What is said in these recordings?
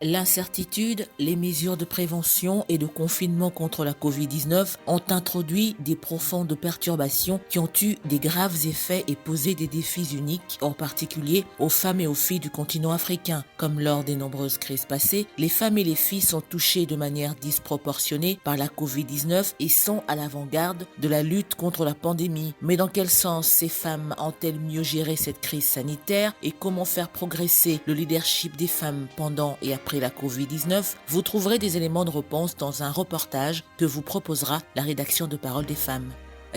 L'incertitude, les mesures de prévention et de confinement contre la Covid-19 ont introduit des profondes perturbations qui ont eu des graves effets et posé des défis uniques, en particulier aux femmes et aux filles du continent africain. Comme lors des nombreuses crises passées, les femmes et les filles sont touchées de manière disproportionnée par la Covid-19 et sont à l'avant-garde de la lutte contre la pandémie. Mais dans quel sens ces femmes ont-elles mieux géré cette crise sanitaire et comment faire progresser le leadership des femmes pendant et après la Covid-19, vous trouverez des éléments de réponse dans un reportage que vous proposera la rédaction de Paroles des femmes.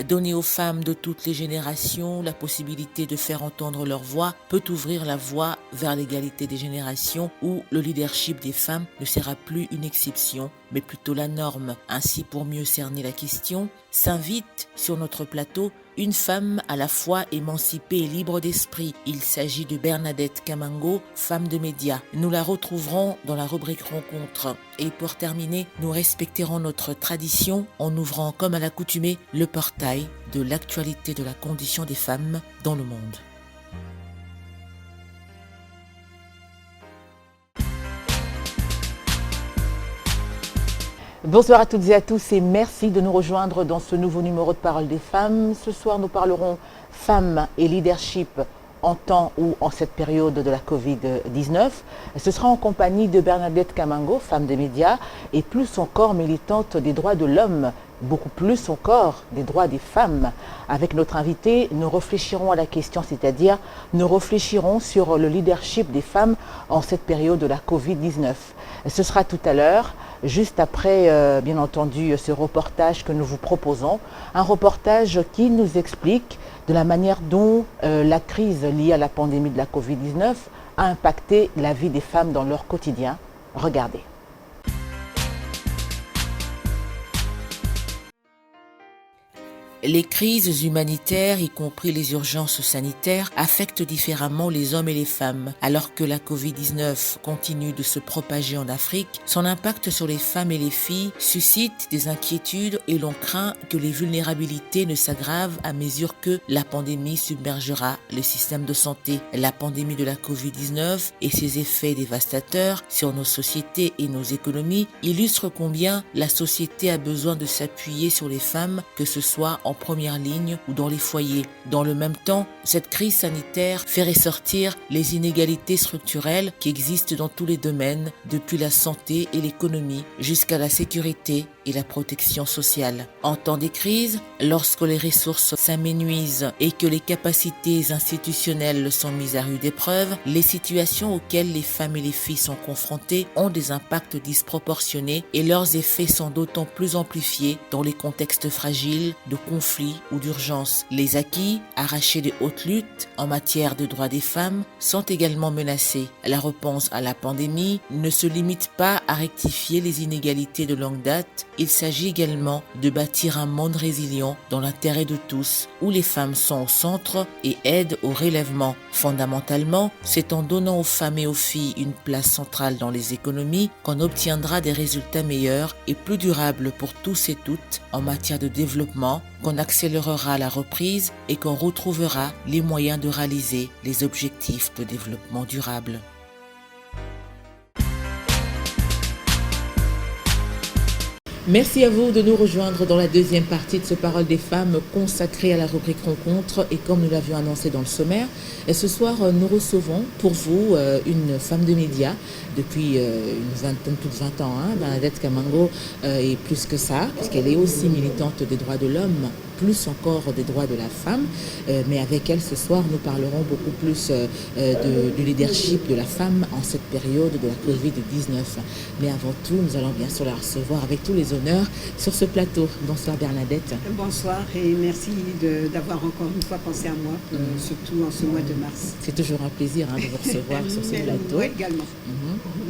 Donner aux femmes de toutes les générations la possibilité de faire entendre leur voix peut ouvrir la voie vers l'égalité des générations où le leadership des femmes ne sera plus une exception, mais plutôt la norme. Ainsi, pour mieux cerner la question, s'invite sur notre plateau une femme à la fois émancipée et libre d'esprit. Il s'agit de Bernadette Kamango, femme de médias. Nous la retrouverons dans la rubrique rencontre. Et pour terminer, nous respecterons notre tradition en ouvrant, comme à l'accoutumée, le portail de l'actualité de la condition des femmes dans le monde. Bonsoir à toutes et à tous et merci de nous rejoindre dans ce nouveau numéro de Paroles des femmes. Ce soir, nous parlerons femmes et leadership en temps ou en cette période de la Covid-19. Ce sera en compagnie de Bernadette Kamango, femme des médias, et plus encore militante des droits de l'homme, beaucoup plus encore des droits des femmes. Avec notre invitée, nous réfléchirons à la question, c'est-à-dire nous réfléchirons sur le leadership des femmes en cette période de la Covid-19. Ce sera tout à l'heure, juste après, bien entendu, ce reportage que nous vous proposons. Un reportage qui nous explique de la manière dont la crise liée à la pandémie de la Covid-19 a impacté la vie des femmes dans leur quotidien. Regardez. Les crises humanitaires, y compris les urgences sanitaires, affectent différemment les hommes et les femmes. Alors que la Covid-19 continue de se propager en Afrique, son impact sur les femmes et les filles suscite des inquiétudes et l'on craint que les vulnérabilités ne s'aggravent à mesure que la pandémie submergera le système de santé. La pandémie de la Covid-19 et ses effets dévastateurs sur nos sociétés et nos économies illustrent combien la société a besoin de s'appuyer sur les femmes, que ce soit en première ligne ou dans les foyers. Dans le même temps, cette crise sanitaire fait ressortir les inégalités structurelles qui existent dans tous les domaines, depuis la santé et l'économie jusqu'à la sécurité et la protection sociale. En temps des crises, lorsque les ressources s'amenuisent et que les capacités institutionnelles sont mises à rude épreuve, les situations auxquelles les femmes et les filles sont confrontées ont des impacts disproportionnés et leurs effets sont d'autant plus amplifiés dans les contextes fragiles de conflits ou d'urgence. Les acquis, arrachés de hautes luttes en matière de droits des femmes, sont également menacés. La réponse à la pandémie ne se limite pas à rectifier les inégalités de longue date. Il s'agit également de bâtir un monde résilient dans l'intérêt de tous, où les femmes sont au centre et aident au relèvement. Fondamentalement, c'est en donnant aux femmes et aux filles une place centrale dans les économies qu'on obtiendra des résultats meilleurs et plus durables pour tous et toutes en matière de développement, qu'on accélérera la reprise et qu'on retrouvera les moyens de réaliser les objectifs de développement durable. Merci à vous de nous rejoindre dans la deuxième partie de ce Parole des femmes consacrée à la rubrique rencontre et comme nous l'avions annoncé dans le sommaire, ce soir nous recevons pour vous une femme de médias depuis une vingtaine, plus de 20 ans, Bernadette Kamango, et plus que ça, puisqu'elle est aussi militante des droits de l'homme, plus encore des droits de la femme, mais avec elle ce soir nous parlerons beaucoup plus du leadership de la femme en cette période de la Covid-19. Mais avant tout, nous allons bien sûr la recevoir avec tous les honneurs sur ce plateau. Bonsoir Bernadette. Bonsoir et merci d'avoir encore une fois pensé à moi, surtout en ce mois de mars. C'est toujours un plaisir de vous recevoir sur ce plateau. Oui, également.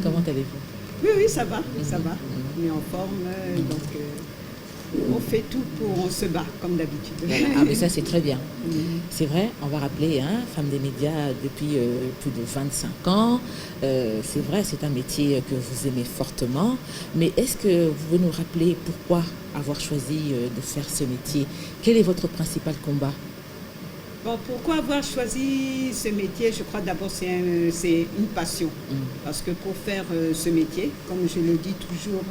Comment allez-vous? Oui, ça va, ça va. On est en forme, donc on fait tout on se bat comme d'habitude. Voilà. Ah mais ça c'est très bien. C'est vrai, on va rappeler, femme des médias depuis plus de 25 ans. C'est vrai, c'est un métier que vous aimez fortement. Mais est-ce que vous pouvez nous rappeler pourquoi avoir choisi de faire ce métier? Quel est votre principal combat? Bon, pourquoi avoir choisi ce métier? Je crois d'abord c'est une passion. Parce que pour faire ce métier, comme je le dis toujours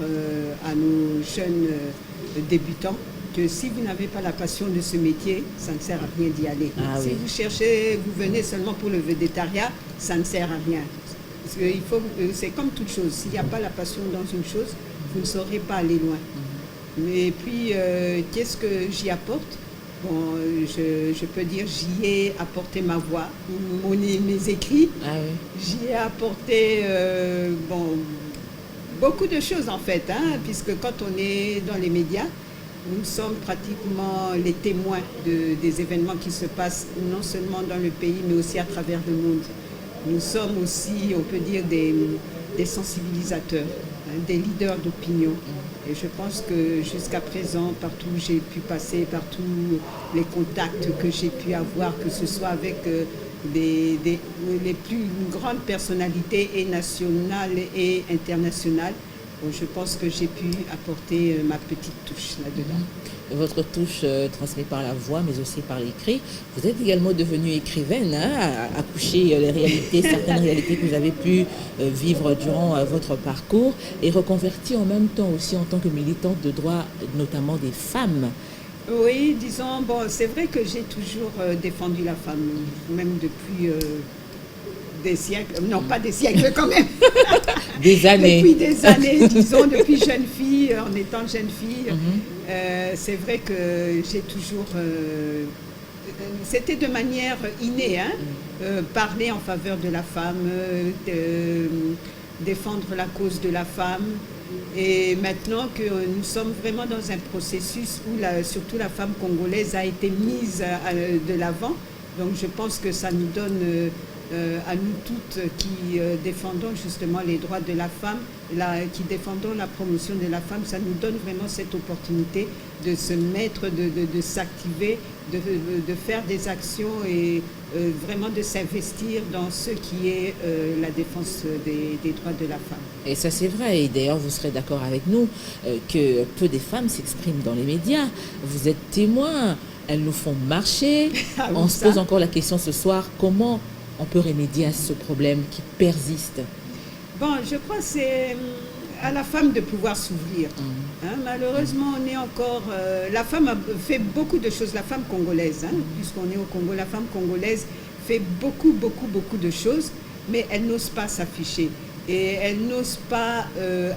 à nos jeunes débutants, que si vous n'avez pas la passion de ce métier, ça ne sert à rien d'y aller. Si vous cherchez, vous venez seulement pour le végétariat, ça ne sert à rien. Parce que c'est comme toute chose. S'il n'y a pas la passion dans une chose, vous ne saurez pas aller loin. Et puis, qu'est-ce que j'y apporte? Bon, je peux dire j'y ai apporté ma voix, mes écrits. J'y ai apporté beaucoup de choses en fait, puisque quand on est dans les médias, nous sommes pratiquement les témoins des événements qui se passent non seulement dans le pays, mais aussi à travers le monde. Nous sommes aussi, on peut dire, des sensibilisateurs, des leaders d'opinion. Et je pense que jusqu'à présent, partout où j'ai pu passer, partout les contacts que j'ai pu avoir, que ce soit avec les plus grandes personnalités et nationales et internationales, je pense que j'ai pu apporter ma petite touche là-dedans. Votre touche transmise par la voix, mais aussi par l'écrit. Vous êtes également devenue écrivaine, à coucher les réalités, certaines réalités que vous avez pu vivre durant votre parcours, et reconvertie en même temps aussi en tant que militante de droits, notamment des femmes. Oui, disons, bon, c'est vrai que j'ai toujours défendu la femme, même depuis des siècles, non pas des siècles quand même, des années. Depuis des années, disons, depuis jeune fille, en étant jeune fille, c'est vrai que j'ai toujours, c'était de manière innée, parler en faveur de la femme, défendre la cause de la femme. Et maintenant que nous sommes vraiment dans un processus où surtout la femme congolaise a été mise de l'avant, donc je pense que ça nous donne à nous toutes qui défendons justement les droits de la femme, qui défendons la promotion de la femme, ça nous donne vraiment cette opportunité de se mettre, de s'activer, de faire des actions et vraiment de s'investir dans ce qui est la défense des droits de la femme. Et ça c'est vrai, et d'ailleurs vous serez d'accord avec nous que peu de femmes s'expriment dans les médias. Vous êtes témoins, elles nous font marcher. On se pose encore la question ce soir, comment on peut remédier à ce problème qui persiste? Bon, je crois que c'est à la femme de pouvoir s'ouvrir. Malheureusement, on est encore... la femme a fait beaucoup de choses, la femme congolaise, puisqu'on est au Congo, la femme congolaise fait beaucoup de choses, mais elle n'ose pas s'afficher. Et elle n'ose pas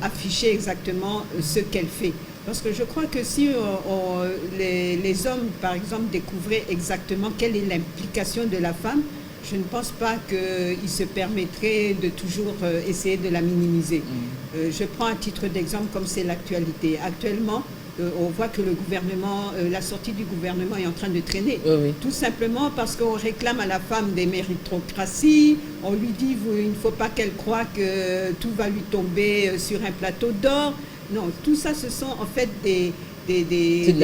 afficher exactement ce qu'elle fait. Parce que je crois que si les hommes, par exemple, découvraient exactement quelle est l'implication de la femme, je ne pense pas qu'ils se permettraient de toujours essayer de la minimiser. Je prends un titre d'exemple comme c'est l'actualité. Actuellement, on voit que le gouvernement, la sortie du gouvernement est en train de traîner. Tout simplement parce qu'on réclame à la femme des méritocraties. On lui dit il ne faut pas qu'elle croie que tout va lui tomber sur un plateau d'or. Non, tout ça, ce sont en fait des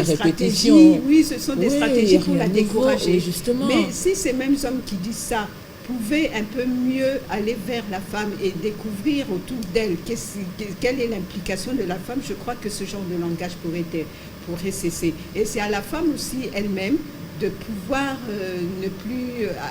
stratégies. Oui, ce sont des stratégies pour la décourager. Justement. Mais si ces mêmes hommes qui disent ça pouvaient un peu mieux aller vers la femme et découvrir autour d'elle quelle est l'implication de la femme, je crois que ce genre de langage pourrait cesser. Et c'est à la femme aussi elle-même de pouvoir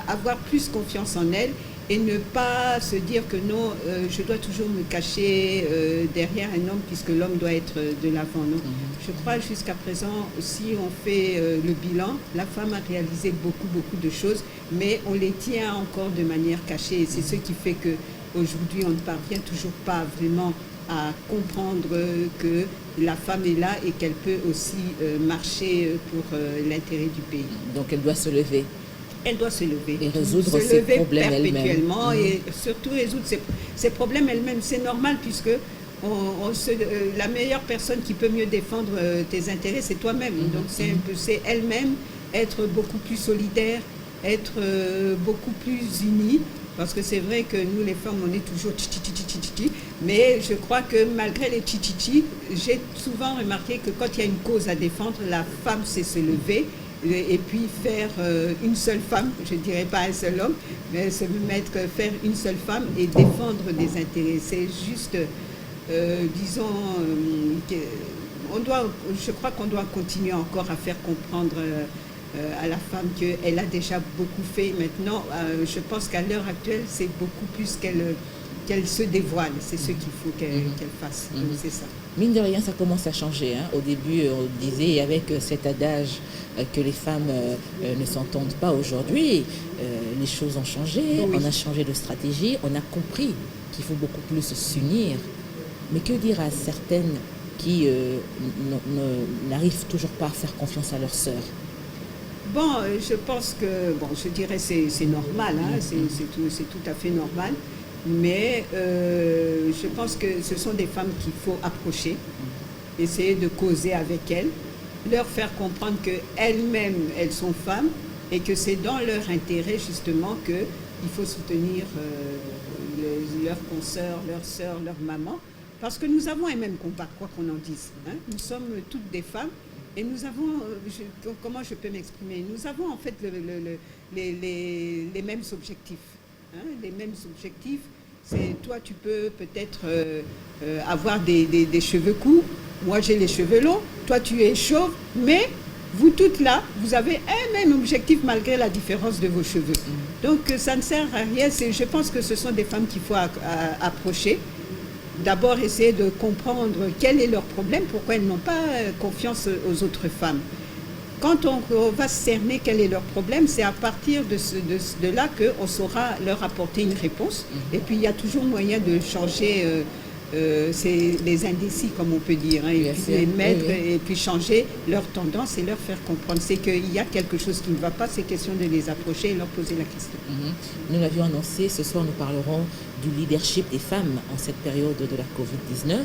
avoir plus confiance en elle et ne pas se dire que non, je dois toujours me cacher derrière un homme puisque l'homme doit être de l'avant. Non. Je crois jusqu'à présent, si on fait le bilan, la femme a réalisé beaucoup de choses, mais on les tient encore de manière cachée. Et c'est ce qui fait qu'aujourd'hui, on ne parvient toujours pas vraiment à comprendre que la femme est là et qu'elle peut aussi marcher pour l'intérêt du pays. Donc elle doit se lever. Elle doit se lever. Et résoudre ses problèmes perpétuellement et surtout résoudre ses problèmes elle-même. C'est normal puisque la meilleure personne qui peut mieux défendre tes intérêts, c'est toi-même. Donc c'est elle-même être beaucoup plus solidaire, être beaucoup plus unie. Parce que c'est vrai que nous, les femmes, on est toujours tchi-tchi-tchi-tchi-tchi. Mais je crois que malgré les tchi-tchi-tchi, j'ai souvent remarqué que quand il y a une cause à défendre, la femme sait se lever et puis faire une seule femme, je ne dirais pas un seul homme, mais faire une seule femme et défendre des intérêts. C'est juste, disons, je crois qu'on doit continuer encore à faire comprendre à la femme qu'elle a déjà beaucoup fait. Maintenant, je pense qu'à l'heure actuelle, c'est beaucoup plus qu'elle se dévoile. C'est ce qu'il faut qu'elle fasse. Donc, c'est ça. Mine de rien, ça commence à changer. Au début, on disait avec cet adage que les femmes ne s'entendent pas. Aujourd'hui, les choses ont changé. Oui. On a changé de stratégie. On a compris qu'il faut beaucoup plus s'unir. Mais que dire à certaines qui n'arrivent toujours pas à faire confiance à leurs sœurs? Bon, je pense que, je dirais c'est normal, c'est tout à fait normal. Mais je pense que ce sont des femmes qu'il faut approcher, essayer de causer avec elles, leur faire comprendre qu'elles-mêmes, elles sont femmes et que c'est dans leur intérêt justement qu'il faut soutenir leurs consoeurs, leurs sœurs, leurs mamans, parce que nous avons un même combat, quoi qu'on en dise. Nous sommes toutes des femmes et nous avons, comment je peux m'exprimer, nous avons en fait les mêmes objectifs. Les mêmes objectifs, c'est toi tu peux peut-être avoir des cheveux courts, moi j'ai les cheveux longs, toi tu es chauve, mais vous toutes là, vous avez un même objectif malgré la différence de vos cheveux. Donc ça ne sert à rien, je pense que ce sont des femmes qu'il faut approcher. D'abord essayer de comprendre quel est leur problème, pourquoi elles n'ont pas confiance aux autres femmes. Quand on va cerner quel est leur problème, c'est à partir de là qu'on saura leur apporter une réponse. Et puis, il y a toujours moyen de changer les indécis, comme on peut dire, et puis les mettre, et puis changer leur tendance et leur faire comprendre. C'est qu'il y a quelque chose qui ne va pas, c'est question de les approcher et leur poser la question. Nous l'avions annoncé, ce soir nous parlerons du leadership des femmes en cette période de la Covid-19.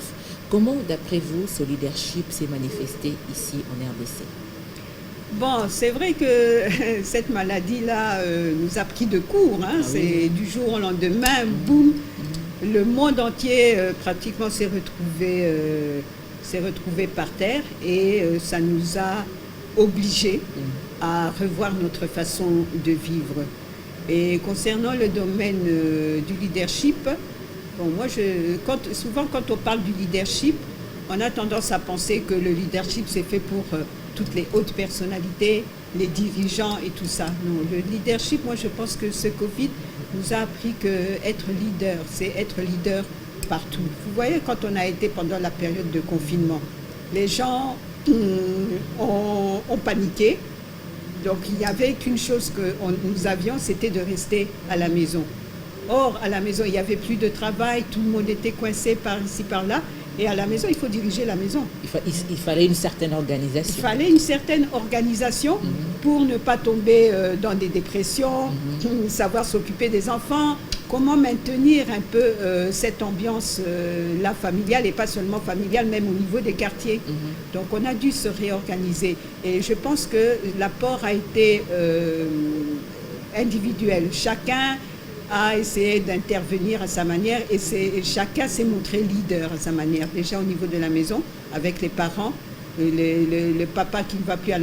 Comment, d'après vous, ce leadership s'est manifesté ici en RDC? Bon, c'est vrai que cette maladie-là nous a pris de court. C'est du jour au lendemain, boum, le monde entier pratiquement s'est retrouvé par terre et ça nous a obligés à revoir notre façon de vivre. Et concernant le domaine du leadership, moi, souvent quand on parle du leadership, on a tendance à penser que le leadership c'est fait pour toutes les hautes personnalités, les dirigeants et tout ça. Non, le leadership, moi je pense que ce Covid nous a appris qu'être leader, c'est être leader partout. Vous voyez, quand on a été pendant la période de confinement, les gens ont paniqué. Donc il n'y avait qu'une chose que nous avions, c'était de rester à la maison. Or, à la maison, il n'y avait plus de travail, tout le monde était coincé par ici, par là. Et à la maison, il faut diriger la maison. Il fallait une certaine organisation. Il fallait une certaine organisation pour ne pas tomber dans des dépressions, savoir s'occuper des enfants, comment maintenir un peu cette ambiance-là familiale et pas seulement familiale, même au niveau des quartiers. Donc on a dû se réorganiser. Et je pense que l'apport a été individuel. Chacun a essayé d'intervenir à sa manière et chacun s'est montré leader à sa manière. Déjà au niveau de la maison, avec les parents, le papa qui ne va plus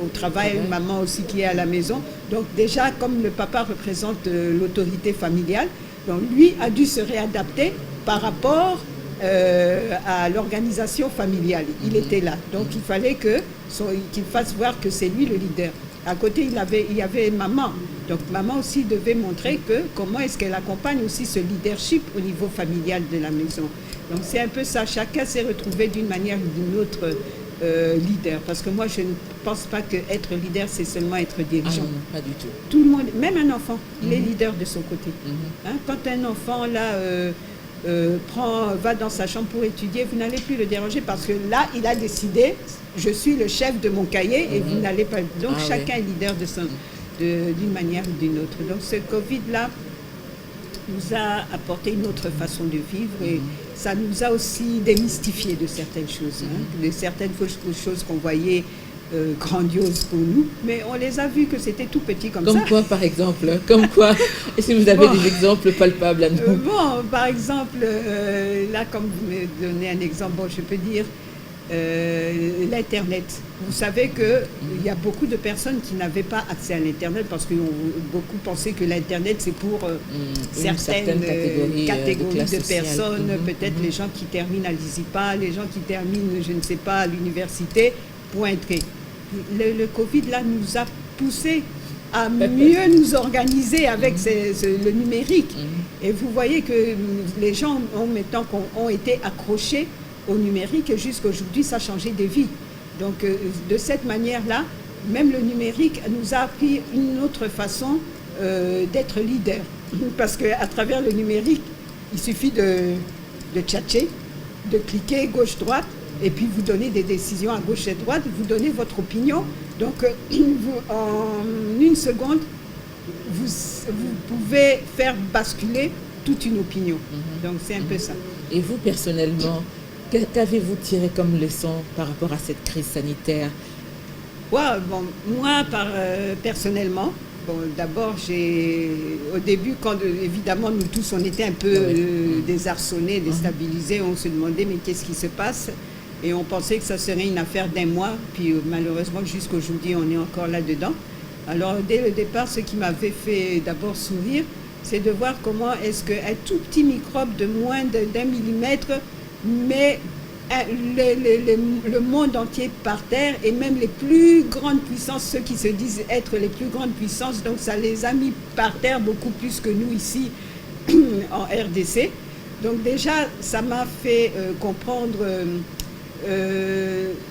au travail, maman aussi qui est à la maison. Donc déjà, comme le papa représente l'autorité familiale, donc lui a dû se réadapter par rapport à l'organisation familiale. Il était là. Donc il fallait qu'il fasse voir que c'est lui le leader. À côté, il y avait maman. Donc maman aussi devait montrer comment est-ce qu'elle accompagne aussi ce leadership au niveau familial de la maison. Donc c'est un peu ça. Chacun s'est retrouvé d'une manière ou d'une autre leader. Parce que moi, je ne pense pas qu'être leader, c'est seulement être dirigeant. Non, pas du tout. Tout le monde, même un enfant, il est leader de son côté. Quand un enfant, là... va dans sa chambre pour étudier, vous n'allez plus le déranger parce que là, il a décidé, je suis le chef de mon cahier et vous n'allez pas... Donc chacun est leader d'une manière ou d'une autre. Donc ce Covid-là nous a apporté une autre façon de vivre et ça nous a aussi démystifié de certaines choses, de certaines choses qu'on voyait grandiose pour nous, mais on les a vus que c'était tout petit comme ça. Comme quoi, par exemple? Comme quoi? Et si vous avez des exemples palpables à nous? Par exemple, là, comme vous me donnez un exemple, je peux dire l'Internet. Vous savez qu'il y a beaucoup de personnes qui n'avaient pas accès à l'Internet parce que beaucoup pensaient que l'Internet, c'est pour certaines catégories de personnes, peut-être les gens qui terminent à l'ISIPA, les gens qui terminent, je ne sais pas, à l'université, pour entrer. le Covid là nous a poussé à mieux nous organiser avec le numérique. Et vous voyez que les gens ont été accrochés au numérique et jusqu'à aujourd'hui, ça a changé des vies. Donc, de cette manière-là, même le numérique nous a appris une autre façon d'être leader. Parce qu'à travers le numérique, il suffit de tchatcher, de cliquer gauche-droite, et puis vous donnez des décisions à gauche et à droite, vous donnez votre opinion. Donc, en une seconde, vous pouvez faire basculer toute une opinion. Donc, c'est un peu ça. Et vous, personnellement, qu'avez-vous tiré comme leçon par rapport à cette crise sanitaire? Ouais, bon, moi, personnellement, bon, d'abord, au début, quand évidemment nous tous, on était un peu désarçonnés, déstabilisés, on se demandait mais qu'est-ce qui se passe? Et on pensait que ça serait une affaire d'un mois, puis malheureusement jusqu'à aujourd'hui, on est encore là-dedans. Alors dès le départ, ce qui m'avait fait d'abord sourire, c'est de voir comment est-ce qu'un tout petit microbe de moins d'1 millimètre met le monde entier par terre, et même les plus grandes puissances, ceux qui se disent être les plus grandes puissances, donc ça les a mis par terre beaucoup plus que nous ici en RDC. Donc déjà, ça m'a fait comprendre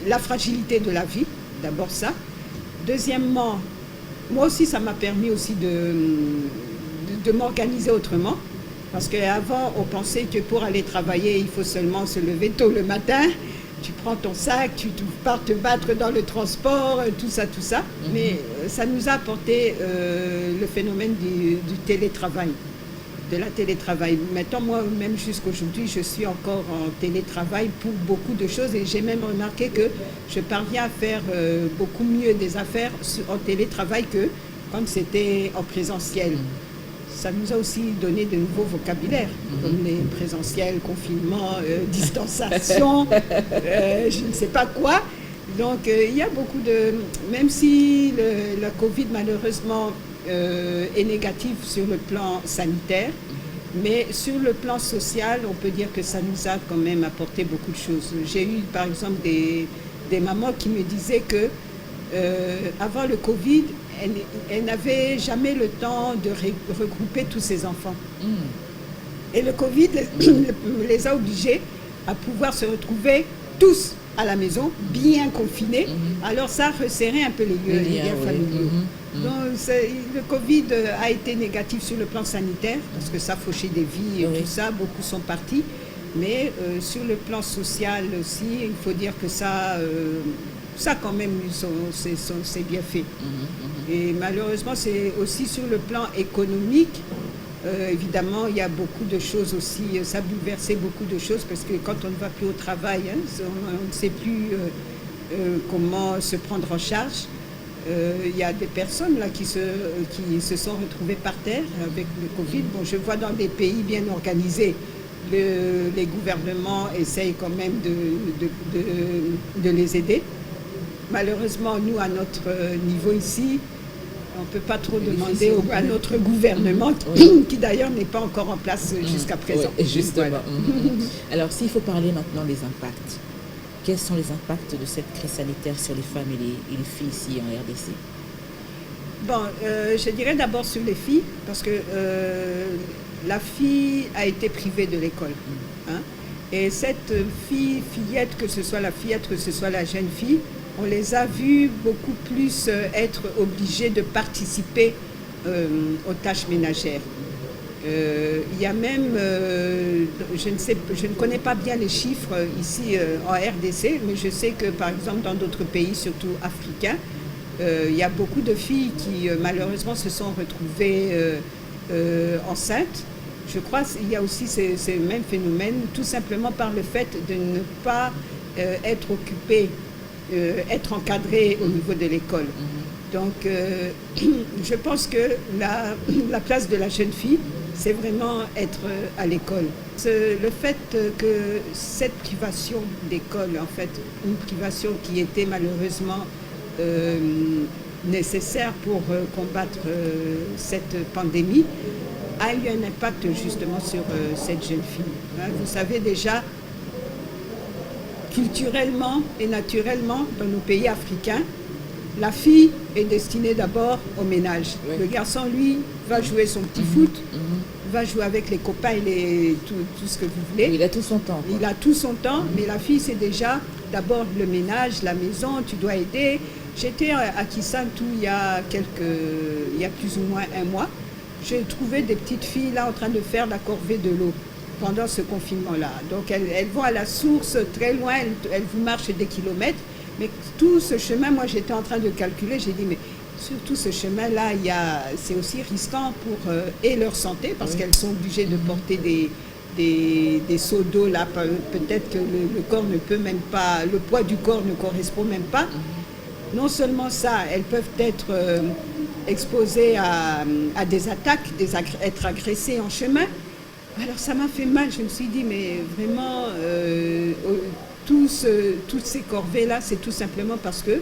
la fragilité de la vie, d'abord ça. Deuxièmement, moi aussi, ça m'a permis aussi de m'organiser autrement. Parce qu'avant, on pensait que pour aller travailler, il faut seulement se lever tôt le matin. Tu prends ton sac, tu pars te battre dans le transport, tout ça. Mais ça nous a apporté le phénomène du télétravail, de la télétravail. Maintenant, moi-même, jusqu'aujourd'hui, je suis encore en télétravail pour beaucoup de choses. Et j'ai même remarqué que je parviens à faire beaucoup mieux des affaires en télétravail que quand c'était en présentiel. Ça nous a aussi donné de nouveaux vocabulaires, comme les présentiels, confinement, distanciation, je ne sais pas quoi. Donc, il y a beaucoup de... Même si la Covid, malheureusement, est négative sur le plan sanitaire, mais sur le plan social, on peut dire que ça nous a quand même apporté beaucoup de choses. J'ai eu, par exemple, des mamans qui me disaient que avant le Covid, elle n'avait jamais le temps de regrouper tous ses enfants. Et le Covid les a obligés à pouvoir se retrouver tous à la maison, bien confinés. Alors ça resserrait un peu les liens familiaux. Donc le Covid a été négatif sur le plan sanitaire, parce que ça a fauché des vies et tout ça, beaucoup sont partis. Mais sur le plan social aussi, il faut dire que ça quand même, c'est bien fait. Et malheureusement, c'est aussi sur le plan économique. Évidemment, il y a beaucoup de choses aussi. Ça a bouleversé beaucoup de choses, parce que quand on ne va plus au travail, on ne sait plus comment se prendre en charge. Il y a des personnes là qui se sont retrouvées par terre avec le Covid. Bon, je vois dans des pays bien organisés, les gouvernements essayent quand même de les aider. Malheureusement, nous, à notre niveau ici, on ne peut pas trop demander à notre gouvernement, qui d'ailleurs n'est pas encore en place jusqu'à présent. Oui, justement. Voilà. Alors, s'il faut parler maintenant des impacts, quels sont les impacts de cette crise sanitaire sur les femmes et les filles ici en RDC? Bon, je dirais d'abord sur les filles, parce que la fille a été privée de l'école. Et cette fillette, que ce soit la fillette, que ce soit la jeune fille, on les a vus beaucoup plus être obligés de participer aux tâches ménagères. Il y a même, je ne connais pas bien les chiffres ici en RDC, mais je sais que par exemple dans d'autres pays, surtout africains, il y a beaucoup de filles qui malheureusement se sont retrouvées enceintes. Je crois qu'il y a aussi ces mêmes phénomènes, tout simplement par le fait de ne pas être occupée, être encadrée au niveau de l'école. Donc, je pense que la place de la jeune fille, c'est vraiment être à l'école. Le fait que cette privation d'école, en fait, une privation qui était malheureusement nécessaire pour combattre cette pandémie, a eu un impact justement sur cette jeune fille. Vous savez déjà, culturellement et naturellement, dans nos pays africains, La fille est destinée d'abord au ménage. Oui. Le garçon, lui, va jouer son petit foot, va jouer avec les copains et tout ce que vous voulez. Oui, il a tout son temps. Quoi. Il a tout son temps, mais la fille, c'est déjà d'abord le ménage, la maison, tu dois aider. J'étais à Kisantu il y a plus ou moins un mois. J'ai trouvé des petites filles là en train de faire la corvée de l'eau pendant ce confinement-là. Donc elles vont à la source très loin, elles vous marchent des kilomètres. Mais tout ce chemin, moi j'étais en train de calculer, j'ai dit mais sur tout ce chemin-là, c'est aussi risquant pour et leur santé parce qu'elles sont obligées de porter des seaux d'eau là. Peut-être que le corps ne peut même pas, le poids du corps ne correspond même pas. Non seulement ça, elles peuvent être exposées à des attaques, être agressées en chemin. Alors ça m'a fait mal, je me suis dit mais vraiment toutes ces corvées-là, c'est tout simplement parce que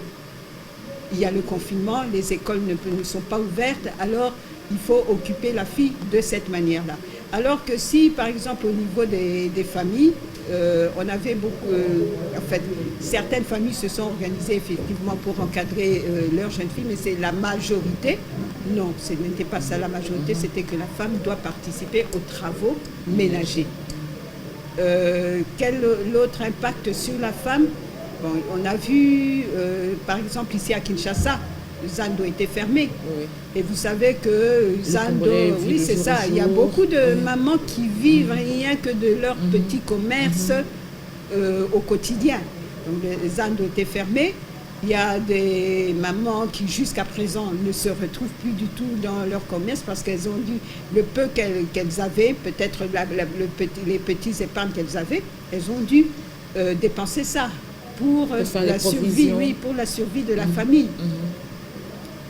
il y a le confinement, les écoles ne sont pas ouvertes, alors il faut occuper la fille de cette manière-là. Alors que si, par exemple, au niveau des familles, on avait beaucoup... en fait, certaines familles se sont organisées effectivement pour encadrer leurs jeunes filles, mais c'est la majorité. Non, ce n'était pas ça la majorité, c'était que la femme doit participer aux travaux ménagers. Quel autre impact sur la femme? Bon, on a vu, par exemple, ici à Kinshasa, Zando était fermé. Oui. Et vous savez que Zando, oui, c'est ça. Il y a beaucoup de mamans qui vivent rien que de leur petit commerce au quotidien. Donc, Zando était fermé. Il y a des mamans qui, jusqu'à présent, ne se retrouvent plus du tout dans leur commerce parce qu'elles ont dû, le peu qu'elles avaient, peut-être les petits épargnes qu'elles avaient, elles ont dû dépenser ça pour la survie, oui, pour la survie de la famille.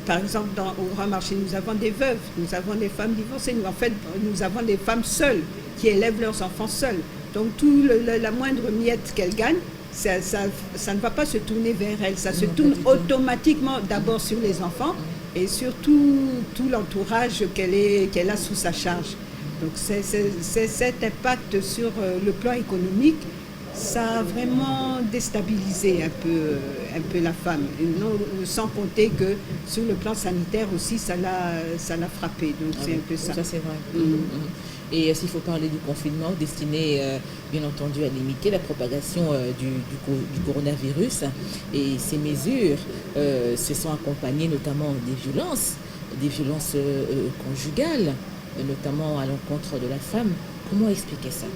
Par exemple, au Grand Marché, nous avons des veuves, nous avons des femmes divorcées, nous avons des femmes seules qui élèvent leurs enfants seules. Donc, la moindre miette qu'elles gagnent, ça ne va pas se tourner vers elles, ça se tourne automatiquement d'abord sur les enfants et sur tout l'entourage qu'elle a sous sa charge. Donc, c'est cet impact sur le plan économique. Ça a vraiment déstabilisé un peu la femme, et non, sans compter que sur le plan sanitaire aussi, ça l'a frappé. Donc c'est un peu ça. Ça c'est vrai. Et s'il faut parler du confinement destiné bien entendu à limiter la propagation du coronavirus, et ces mesures se sont accompagnées notamment des violences conjugales, notamment à l'encontre de la femme. Comment expliquer ça?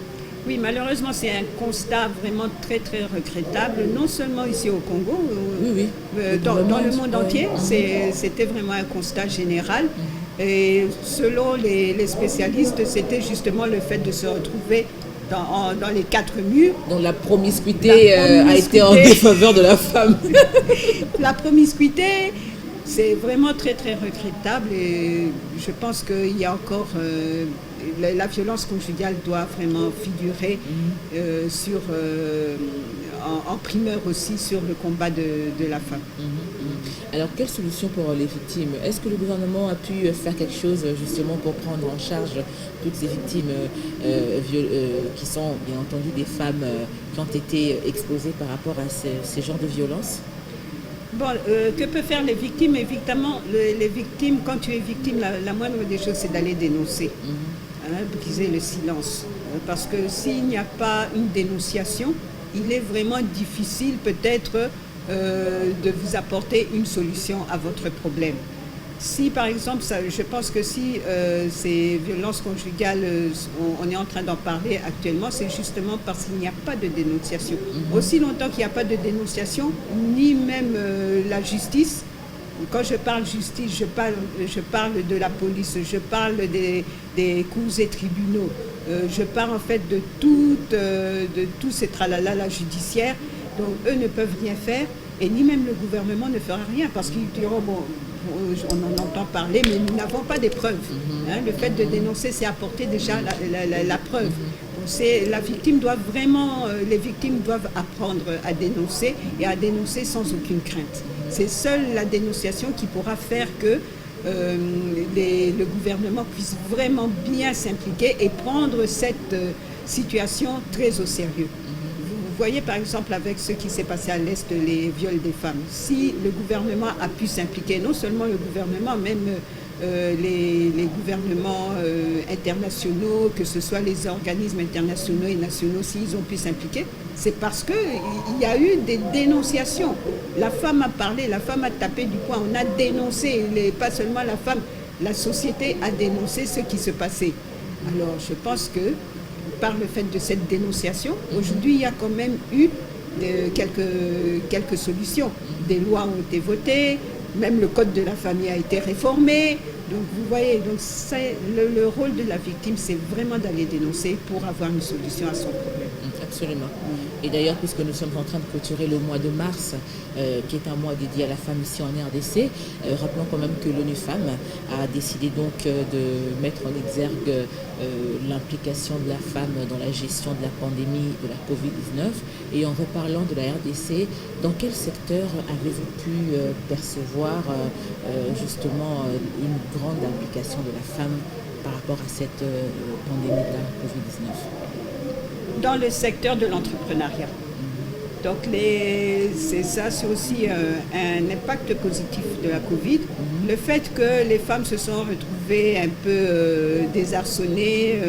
Oui, malheureusement, c'est un constat vraiment très, très regrettable, non seulement ici au Congo, dans le monde entier. C'était vraiment un constat général. Et selon les spécialistes, c'était justement le fait de se retrouver dans les quatre murs. Donc la promiscuité a été en défaveur de la femme. La promiscuité, c'est vraiment très, très regrettable. Et je pense qu'il y a encore... la violence conjugale doit vraiment figurer en primeur aussi sur le combat de la femme. Alors, quelle solution pour les victimes? Est-ce que le gouvernement a pu faire quelque chose justement pour prendre en charge toutes ces victimes qui sont bien entendu des femmes qui ont été exposées par rapport à ces genres de violences? Bon, que peuvent faire les victimes? Évidemment, les victimes, quand tu es victime, la moindre des choses, c'est d'aller dénoncer. Briser le silence. Parce que s'il n'y a pas une dénonciation, il est vraiment difficile peut-être de vous apporter une solution à votre problème. Si par exemple, je pense que si ces violences conjugales, on est en train d'en parler actuellement, c'est justement parce qu'il n'y a pas de dénonciation. Aussi longtemps qu'il n'y a pas de dénonciation, ni même la justice. Quand je parle justice, je parle de la police, je parle des cours et tribunaux, je parle en fait de tous ces tralala judiciaires. Donc eux ne peuvent rien faire et ni même le gouvernement ne fera rien parce qu'ils diront bon, on en entend parler mais nous n'avons pas des preuves. Le fait de dénoncer, c'est apporter déjà la preuve. La victime doit vraiment, les victimes doivent apprendre à dénoncer et à dénoncer sans aucune crainte. C'est seule la dénonciation qui pourra faire que le gouvernement puisse vraiment bien s'impliquer et prendre cette situation très au sérieux. vous voyez par exemple avec ce qui s'est passé à l'Est, les viols des femmes, si le gouvernement a pu s'impliquer, non seulement le gouvernement, même les gouvernements internationaux, que ce soit les organismes internationaux et nationaux, s'ils ont pu s'impliquer, c'est parce qu'il y a eu des dénonciations. La femme a parlé, la femme a tapé du poing, on a dénoncé, pas seulement la femme, la société a dénoncé ce qui se passait. Alors je pense que par le fait de cette dénonciation, aujourd'hui il y a quand même eu quelques solutions. Des lois ont été votées, même le code de la famille a été réformé. Donc vous voyez, donc le rôle de la victime, c'est vraiment d'aller dénoncer pour avoir une solution à son problème. Absolument. Et d'ailleurs, puisque nous sommes en train de clôturer le mois de mars, qui est un mois dédié à la femme ici en RDC, rappelons quand même que l'ONU Femmes a décidé donc de mettre en exergue l'implication de la femme dans la gestion de la pandémie de la Covid-19. Et en reparlant de la RDC, dans quel secteur avez-vous pu percevoir justement une grande implication de la femme par rapport à cette pandémie de la Covid-19? Dans le secteur de l'entrepreneuriat. Donc c'est aussi un impact positif de la Covid. Le fait que les femmes se sont retrouvées un peu désarçonnées,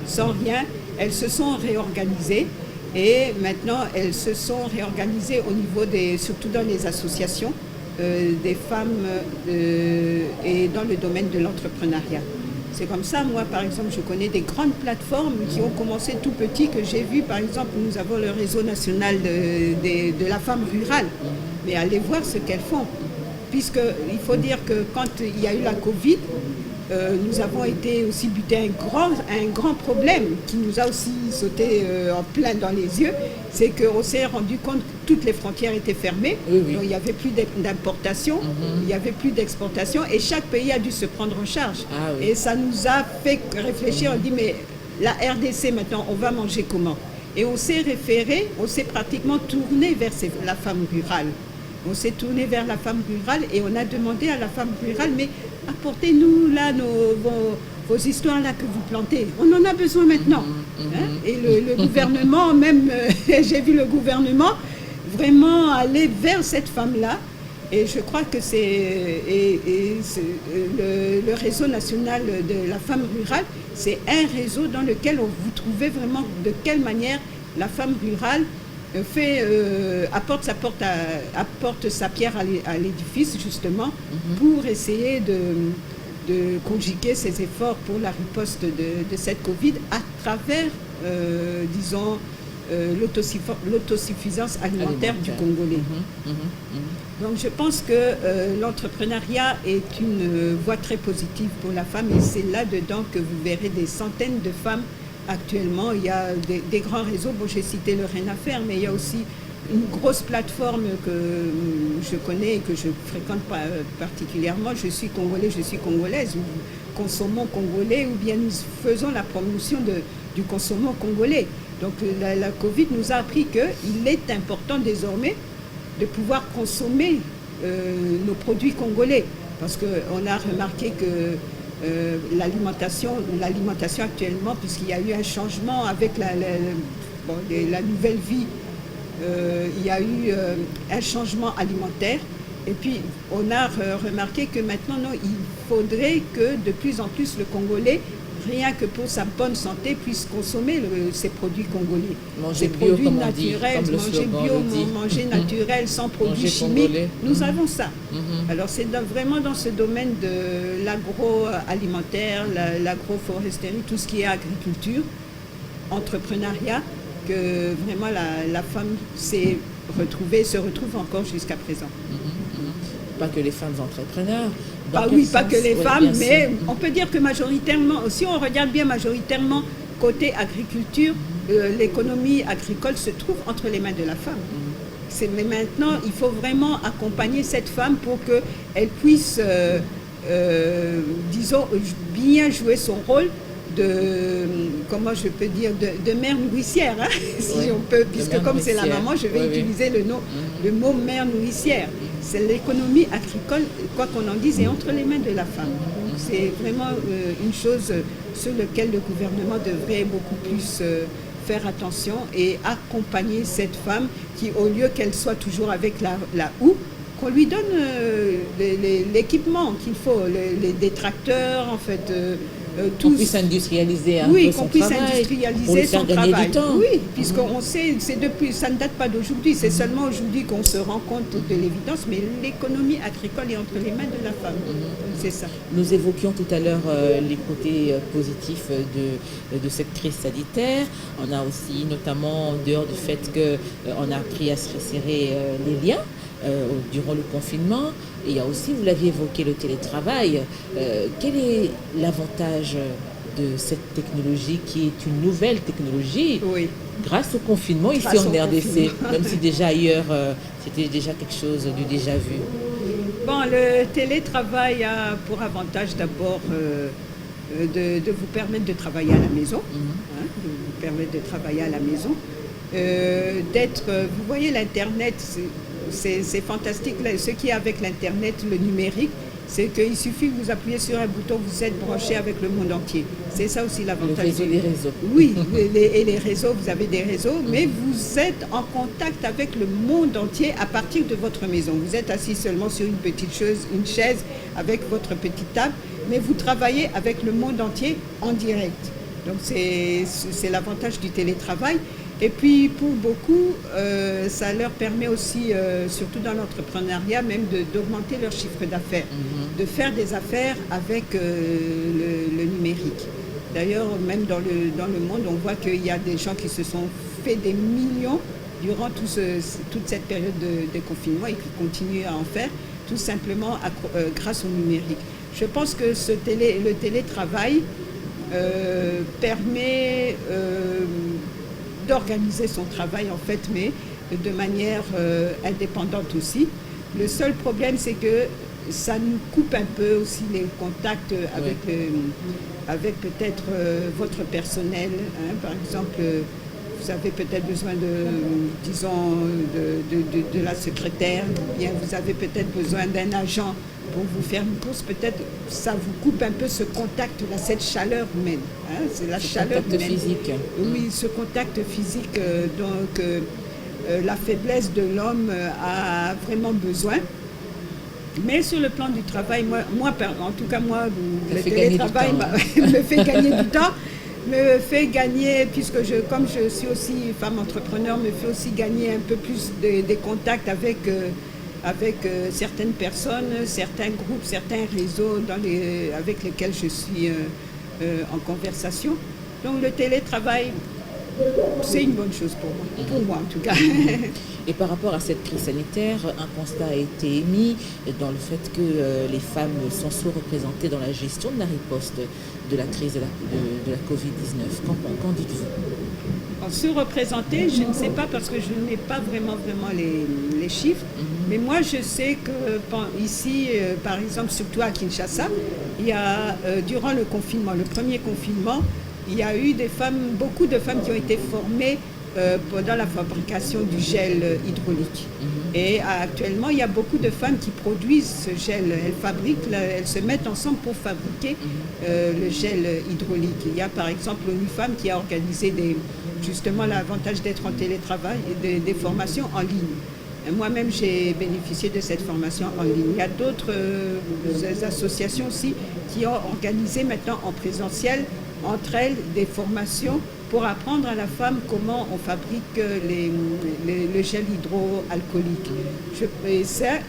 sans rien, elles se sont réorganisées et maintenant elles se sont réorganisées au niveau surtout dans les associations des femmes et dans le domaine de l'entrepreneuriat. C'est comme ça, moi par exemple, je connais des grandes plateformes qui ont commencé tout petit, que j'ai vu, par exemple, nous avons le réseau national de la femme rurale. Mais allez voir ce qu'elles font. Puisqu'il faut dire que quand il y a eu la Covid, nous avons été aussi butés à un grand problème qui nous a aussi sauté en plein dans les yeux, c'est qu'on s'est rendu compte que toutes les frontières étaient fermées, donc il n'y avait plus d'importation, il n'y avait plus d'exportation et chaque pays a dû se prendre en charge. Et ça nous a fait réfléchir, on dit mais la RDC maintenant, on va manger comment? Et on s'est référé, on s'est pratiquement tourné vers la femme rurale. On s'est tourné vers la femme rurale et on a demandé à la femme rurale, mais apportez-nous là vos histoires là que vous plantez. On en a besoin maintenant. Et le gouvernement, même, j'ai vu le gouvernement vraiment aller vers cette femme-là. Et je crois que le réseau national de la femme rurale, c'est un réseau dans lequel vous trouvez vraiment de quelle manière la femme rurale apporte sa pierre à l'édifice justement pour essayer de conjuguer ses efforts pour la riposte de cette Covid à travers, disons, l'autosuffisance alimentaire du Congolais. Donc je pense que l'entrepreneuriat est une voie très positive pour la femme et c'est là-dedans que vous verrez des centaines de femmes. Actuellement, il y a des grands réseaux, bon, j'ai cité le Rien à faire, mais il y a aussi une grosse plateforme que je connais et que je fréquente pas particulièrement. Je suis congolais, je suis congolaise, ou consommons congolais, ou bien nous faisons la promotion du consommons congolais. Donc la Covid nous a appris qu'il est important désormais de pouvoir consommer nos produits congolais, parce qu'on a remarqué que l'alimentation actuellement, puisqu'il y a eu un changement avec la nouvelle vie, il y a eu un changement alimentaire et puis on a remarqué que maintenant non, il faudrait que de plus en plus le Congolais, rien que pour sa bonne santé, puisse consommer ces produits congolais. Manger ces bio, produits comme naturels, on dit, manger bio, manger naturel, sans produits chimiques. Congolais. Nous avons ça. Alors c'est vraiment dans ce domaine de l'agroalimentaire, l'agroforesterie, tout ce qui est agriculture, entrepreneuriat, que vraiment la femme se retrouve encore jusqu'à présent. Pas que les femmes entrepreneurs. Pas que les femmes, mais on peut dire que majoritairement, si on regarde bien majoritairement côté agriculture, l'économie agricole se trouve entre les mains de la femme. Mais maintenant, il faut vraiment accompagner cette femme pour qu'elle puisse, disons, bien jouer son rôle comment je peux dire, de mère nourricière, hein, si on peut, puisque comme c'est la maman, je vais utiliser le mot mère nourricière. C'est l'économie agricole, quoi qu'on en dise, est entre les mains de la femme. Donc c'est vraiment une chose sur laquelle le gouvernement devrait beaucoup plus faire attention et accompagner cette femme qui, au lieu qu'elle soit toujours avec la houe, qu'on lui donne l'équipement qu'il faut, les détracteurs, en fait, qu'on puisse industrialiser oui, peu son qu'on puisse travail, industrialiser pour lui faire son gagner travail. du temps. Oui, puisqu'on sait, ça ne date pas d'aujourd'hui, c'est seulement aujourd'hui qu'on se rend compte de l'évidence, mais l'économie agricole est entre les mains de la femme. C'est ça. Nous évoquions tout à l'heure les côtés positifs de cette crise sanitaire. On a aussi, notamment, en dehors du fait qu'on a appris à se resserrer les liens durant le confinement. Et il y a aussi, vous l'aviez évoqué, le télétravail. Quel est l'avantage de cette technologie qui est une nouvelle technologie grâce au confinement ici en RDC, même si déjà ailleurs c'était déjà quelque chose du déjà vu? Bon, le télétravail a pour avantage d'abord de vous permettre de travailler à la maison, de vous permettre de travailler à la maison, vous voyez l'Internet, c'est fantastique, ce qui est avec l'Internet, le numérique, c'est qu'il suffit que vous appuyez sur un bouton, vous êtes branché avec le monde entier. C'est ça aussi l'avantage. Le réseau des réseaux. Oui, et les réseaux, vous avez des réseaux, mais vous êtes en contact avec le monde entier à partir de votre maison. Vous êtes assis seulement sur une petite chose, une chaise avec votre petite table, mais vous travaillez avec le monde entier en direct. Donc c'est l'avantage du télétravail. Et puis pour beaucoup, ça leur permet aussi, surtout dans l'entrepreneuriat, même d'augmenter leur chiffre d'affaires, de faire des affaires avec le numérique. D'ailleurs, même dans le monde, on voit qu'il y a des gens qui se sont fait des millions durant toute cette période de confinement et qui continuent à en faire, tout simplement grâce au numérique. Je pense que le télétravail permet d'organiser son travail en fait, mais de manière indépendante aussi. Le seul problème, c'est que ça nous coupe un peu aussi les contacts avec peut-être votre personnel. Par exemple, vous avez peut-être besoin de la secrétaire, ou bien vous avez peut-être besoin d'un agent pour vous faire une course, peut-être ça vous coupe un peu ce contact-là, cette chaleur humaine. C'est la chaleur humaine. Physique. Oui, ce contact physique dont la faiblesse de l'homme a vraiment besoin. Mais sur le plan du travail, en tout cas, le télétravail me fait gagner du temps, me fait gagner, comme je suis aussi femme entrepreneur, me fait aussi gagner un peu plus des contacts avec certaines personnes, certains groupes, certains réseaux avec lesquels je suis en conversation. Donc le télétravail, c'est une bonne chose pour moi en tout cas. Et par rapport à cette crise sanitaire, un constat a été émis dans le fait que les femmes sont sous-représentées dans la gestion de la riposte de la crise de la Covid-19. Qu'en dites-vous? Sous-représentées, je ne sais pas parce que je n'ai pas vraiment les chiffres. Mais moi, je sais que ici, par exemple, surtout à Kinshasa, il y a, durant le confinement, le premier confinement, il y a eu beaucoup de femmes qui ont été formées dans la fabrication du gel hydraulique. Et actuellement, il y a beaucoup de femmes qui produisent ce gel. Elles se mettent ensemble pour fabriquer le gel hydraulique. Il y a par exemple une femme qui a organisé justement l'avantage d'être en télétravail, des formations en ligne. Moi-même, j'ai bénéficié de cette formation en ligne. Il y a d'autres associations aussi qui ont organisé maintenant en présentiel entre elles des formations pour apprendre à la femme comment on fabrique le gel hydroalcoolique.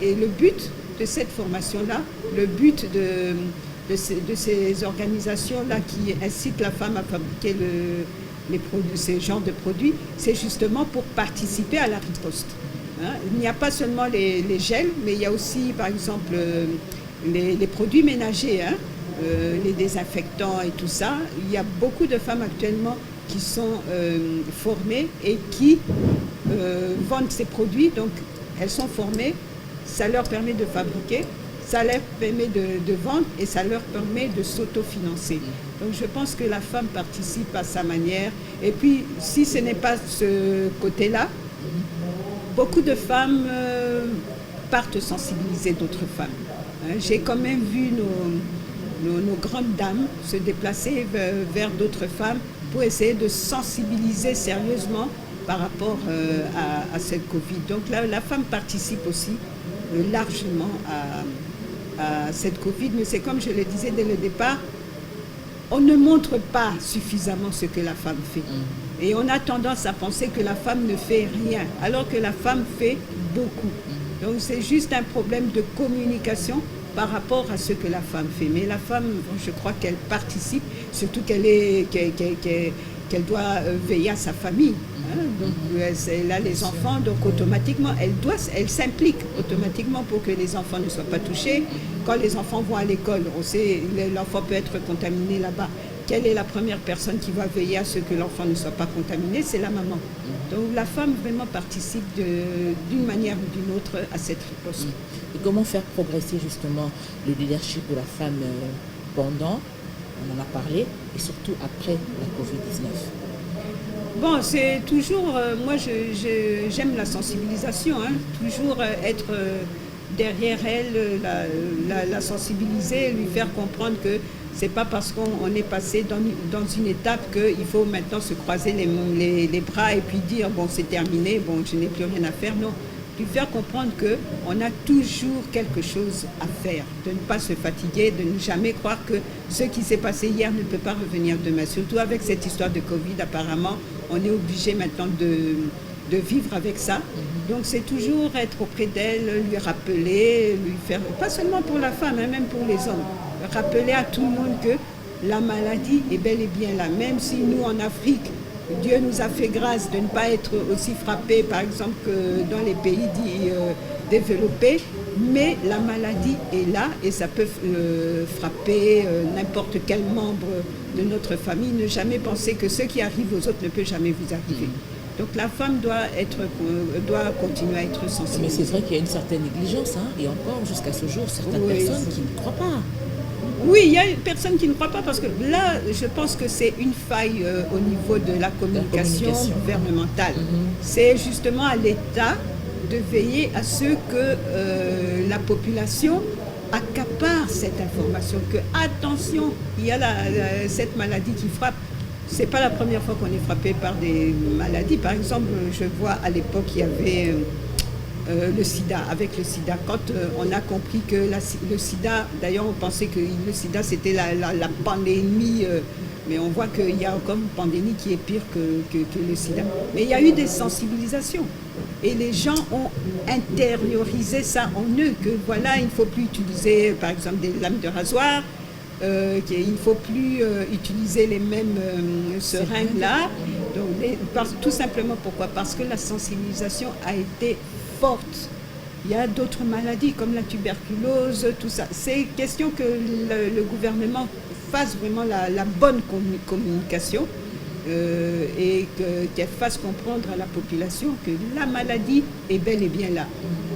Et le but de cette formation-là, le but de ces organisations-là qui incitent la femme à fabriquer ces genres de produits, c'est justement pour participer à la riposte. Il n'y a pas seulement les gels, mais il y a aussi, par exemple, les produits ménagers, les désinfectants et tout ça. Il y a beaucoup de femmes actuellement qui sont formées et qui vendent ces produits. Donc, elles sont formées, ça leur permet de fabriquer, ça leur permet de vendre et ça leur permet de s'autofinancer. Donc, je pense que la femme participe à sa manière. Et puis, si ce n'est pas ce côté-là, beaucoup de femmes partent sensibiliser d'autres femmes. J'ai quand même vu nos grandes dames se déplacer vers d'autres femmes pour essayer de sensibiliser sérieusement par rapport à cette Covid. Donc la femme participe aussi largement à cette Covid, mais c'est comme je le disais dès le départ, on ne montre pas suffisamment ce que la femme fait. Et on a tendance à penser que la femme ne fait rien, alors que la femme fait beaucoup. Donc c'est juste un problème de communication par rapport à ce que la femme fait. Mais la femme, je crois qu'elle participe, surtout qu'elle doit veiller à sa famille. Donc elle a les enfants, donc automatiquement, elle s'implique automatiquement pour que les enfants ne soient pas touchés. Quand les enfants vont à l'école, on sait l'enfant peut être contaminé là-bas. Quelle est la première personne qui va veiller à ce que l'enfant ne soit pas contaminé? C'est la maman. Donc la femme vraiment participe d'une manière ou d'une autre à cette riposte. Et comment faire progresser justement le leadership de la femme pendant, on en a parlé, et surtout après la Covid-19? Bon, c'est toujours, moi j'aime la sensibilisation, toujours être derrière elle, la sensibiliser, lui faire comprendre que c'est pas parce qu'on est passé dans une étape qu'il faut maintenant se croiser les bras et puis dire bon c'est terminé, bon je n'ai plus rien à faire, non. Lui faire comprendre qu'on a toujours quelque chose à faire, de ne pas se fatiguer, de ne jamais croire que ce qui s'est passé hier ne peut pas revenir demain. Surtout avec cette histoire de Covid, apparemment, on est obligé maintenant de vivre avec ça. Donc c'est toujours être auprès d'elle, lui rappeler, lui faire, pas seulement pour la femme, même pour les hommes, rappeler à tout le monde que la maladie est bel et bien là. Même si nous en Afrique, Dieu nous a fait grâce de ne pas être aussi frappés, par exemple, que dans les pays développés, mais la maladie est là et ça peut frapper n'importe quel membre de notre famille. Ne jamais penser que ce qui arrive aux autres ne peut jamais vous arriver. Donc la femme doit continuer à être sensible. Mais c'est vrai qu'il y a une certaine négligence, et encore jusqu'à ce jour, certaines personnes qui ne croient pas. Oui, il y a une personne qui ne croit pas parce que là, je pense que c'est une faille au niveau de la communication gouvernementale. C'est justement à l'État de veiller à ce que la population accapare cette information, que attention, il y a cette maladie qui frappe. C'est pas la première fois qu'on est frappé par des maladies. Par exemple, je vois à l'époque, il y avait le sida. Avec le sida, quand on a compris que le sida, d'ailleurs on pensait que le sida c'était la pandémie, mais on voit qu'il y a encore une pandémie qui est pire que le sida. Mais il y a eu des sensibilisations et les gens ont intériorisé ça en eux, que voilà, il ne faut plus utiliser par exemple des lames de rasoir, qu'il ne faut plus utiliser les mêmes seringues là. Donc, tout simplement pourquoi? Parce que la sensibilisation a été forte. Il y a d'autres maladies comme la tuberculose, tout ça. C'est question que le gouvernement fasse vraiment la bonne communication et qu'elle fasse comprendre à la population que la maladie est bel et bien là.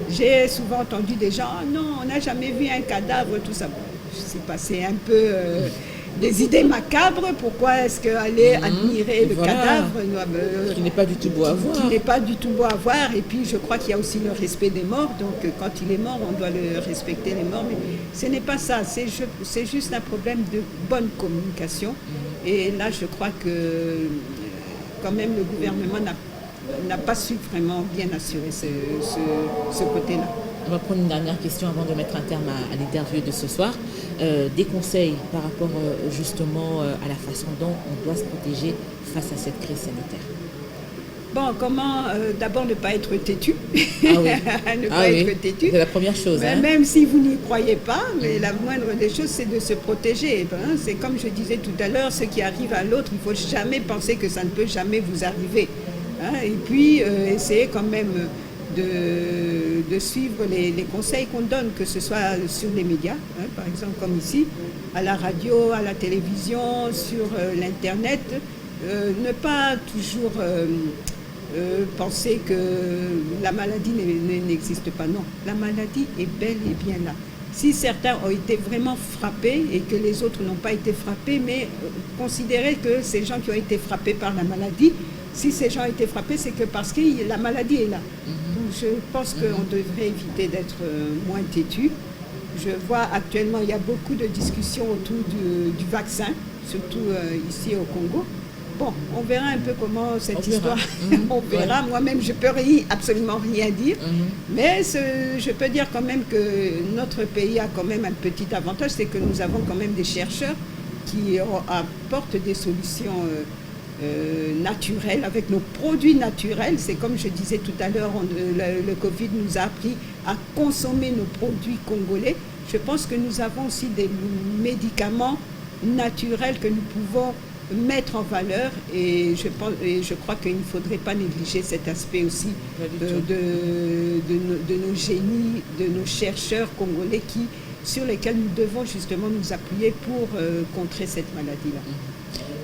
J'ai souvent entendu des gens, oh non, on n'a jamais vu un cadavre, tout ça. C'est passé un peu des idées macabres. Pourquoi est-ce qu'aller admirer le cadavre qui n'est pas du tout beau à voir. Qui n'est pas du tout beau à voir. Et puis je crois qu'il y a aussi le respect des morts. Donc quand il est mort, on doit le respecter, les morts. Mais ce n'est pas ça. C'est juste un problème de bonne communication. Et là, je crois que quand même le gouvernement n'a pas su vraiment bien assurer ce côté-là. On va prendre une dernière question avant de mettre un terme à l'interview de ce soir. Des conseils par rapport justement à la façon dont on doit se protéger face à cette crise sanitaire. Bon, comment d'abord ne pas être têtu. Ne pas être têtu. C'est la première chose. Même si vous n'y croyez pas, mais la moindre des choses, c'est de se protéger. C'est comme je disais tout à l'heure, ce qui arrive à l'autre, il ne faut jamais penser que ça ne peut jamais vous arriver. Et puis, essayez quand même de suivre les conseils qu'on donne, que ce soit sur les médias, par exemple comme ici, à la radio, à la télévision, sur l'Internet. Ne pas toujours penser que la maladie n'existe pas. Non, la maladie est bel et bien là. Si certains ont été vraiment frappés et que les autres n'ont pas été frappés, mais considérez que ces gens qui ont été frappés par la maladie, si ces gens ont été frappés, c'est que parce que la maladie est là. Donc je pense qu'on devrait éviter d'être moins têtu. Je vois actuellement, il y a beaucoup de discussions autour du vaccin, surtout ici au Congo. Bon, on verra un peu comment cette histoire, on verra. Voilà. Moi-même, je peux absolument rien dire, mais je peux dire quand même que notre pays a quand même un petit avantage, c'est que nous avons quand même des chercheurs qui apportent des solutions naturelles, avec nos produits naturels. C'est comme je disais tout à l'heure, le Covid nous a appris à consommer nos produits congolais. Je pense que nous avons aussi des médicaments naturels que nous pouvons mettre en valeur, et je crois qu'il ne faudrait pas négliger cet aspect aussi de nos génies, de nos chercheurs congolais sur lesquels nous devons justement nous appuyer pour contrer cette maladie-là.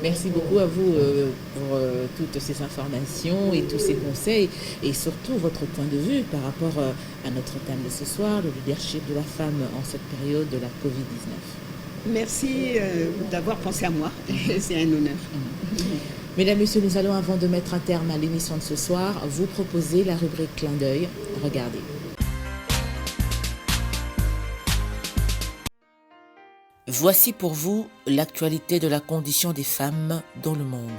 Merci beaucoup à vous pour toutes ces informations et tous ces conseils, et surtout votre point de vue par rapport à notre thème de ce soir, le leadership de la femme en cette période de la Covid-19. Merci d'avoir pensé à moi, c'est un honneur. Mesdames, Messieurs, nous allons, avant de mettre un terme à l'émission de ce soir, vous proposer la rubrique Clin d'œil. Regardez. Voici pour vous l'actualité de la condition des femmes dans le monde.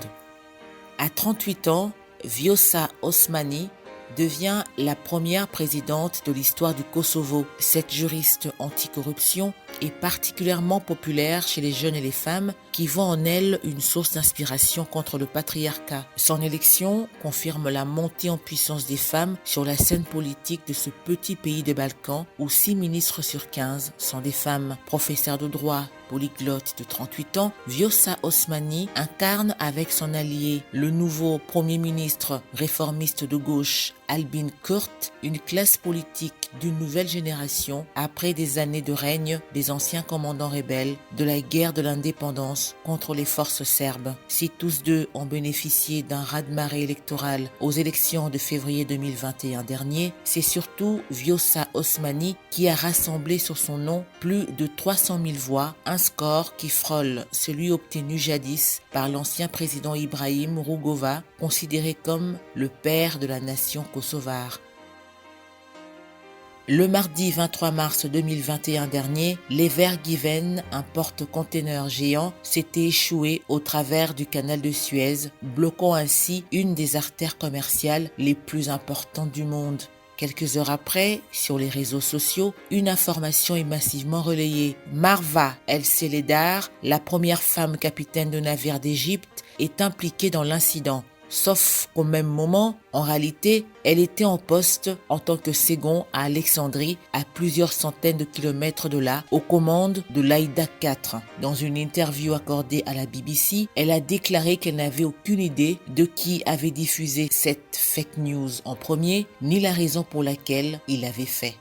À 38 ans, Vjosa Osmani devient la première présidente de l'histoire du Kosovo. Cette juriste anticorruption est particulièrement populaire chez les jeunes et les femmes qui voient en elle une source d'inspiration contre le patriarcat. Son élection confirme la montée en puissance des femmes sur la scène politique de ce petit pays des Balkans où 6 ministres sur 15 sont des femmes. Professeure de droit, polyglotte de 38 ans, Vjosa Osmani incarne avec son allié, le nouveau Premier ministre réformiste de gauche Albin Kurti, une classe politique d'une nouvelle génération après des années de règne des anciens commandants rebelles de la guerre de l'indépendance contre les forces serbes. Si tous deux ont bénéficié d'un raz-de-marée électoral aux élections de février 2021 dernier, c'est surtout Vjosa Osmani qui a rassemblé sur son nom plus de 300 000 voix, un score qui frôle celui obtenu jadis par l'ancien président Ibrahim Rugova, considéré comme le père de la nation kosovare. Le mardi 23 mars 2021 dernier, l'Ever Given, un porte-containers géant, s'était échoué au travers du canal de Suez, bloquant ainsi une des artères commerciales les plus importantes du monde. Quelques heures après, sur les réseaux sociaux, une information est massivement relayée. Marwa El Seledar, la première femme capitaine de navire d'Égypte, est impliquée dans l'incident. Sauf qu'au même moment, en réalité, elle était en poste en tant que second à Alexandrie, à plusieurs centaines de kilomètres de là, aux commandes de l'Aïda 4. Dans une interview accordée à la BBC, elle a déclaré qu'elle n'avait aucune idée de qui avait diffusé cette fake news en premier, ni la raison pour laquelle il l'avait fait.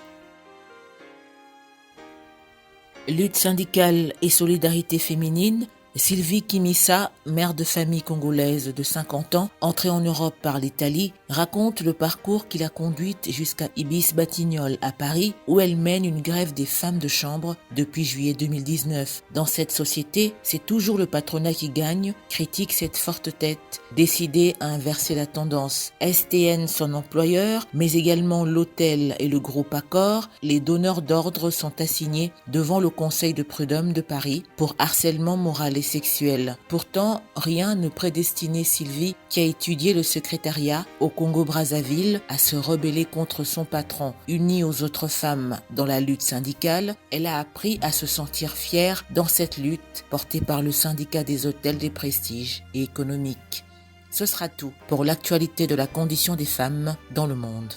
Lutte syndicale et solidarité féminine. Sylvie Kimissa, mère de famille congolaise de 50 ans, entrée en Europe par l'Italie, raconte le parcours qui l'a conduite jusqu'à Ibis Batignolles à Paris, où elle mène une grève des femmes de chambre depuis juillet 2019. Dans cette société, c'est toujours le patronat qui gagne, critique cette forte tête, décidée à inverser la tendance. STN, son employeur, mais également l'hôtel et le groupe Accor, les donneurs d'ordre sont assignés devant le Conseil de prud'homme de Paris pour harcèlement moral et sexuelle. Pourtant, rien ne prédestinait Sylvie, qui a étudié le secrétariat au Congo-Brazzaville, à se rebeller contre son patron. Unie aux autres femmes dans la lutte syndicale, elle a appris à se sentir fière dans cette lutte portée par le syndicat des hôtels des prestiges et économiques. Ce sera tout pour l'actualité de la condition des femmes dans le monde.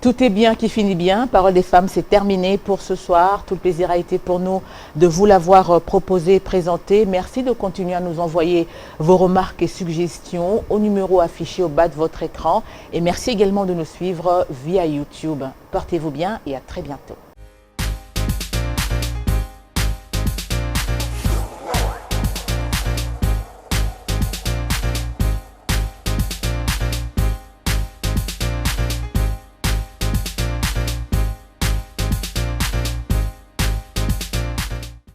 Tout est bien qui finit bien. Parole des femmes, c'est terminé pour ce soir. Tout le plaisir a été pour nous de vous l'avoir proposé, présenté. Merci de continuer à nous envoyer vos remarques et suggestions au numéro affiché au bas de votre écran. Et merci également de nous suivre via YouTube. Portez-vous bien et à très bientôt.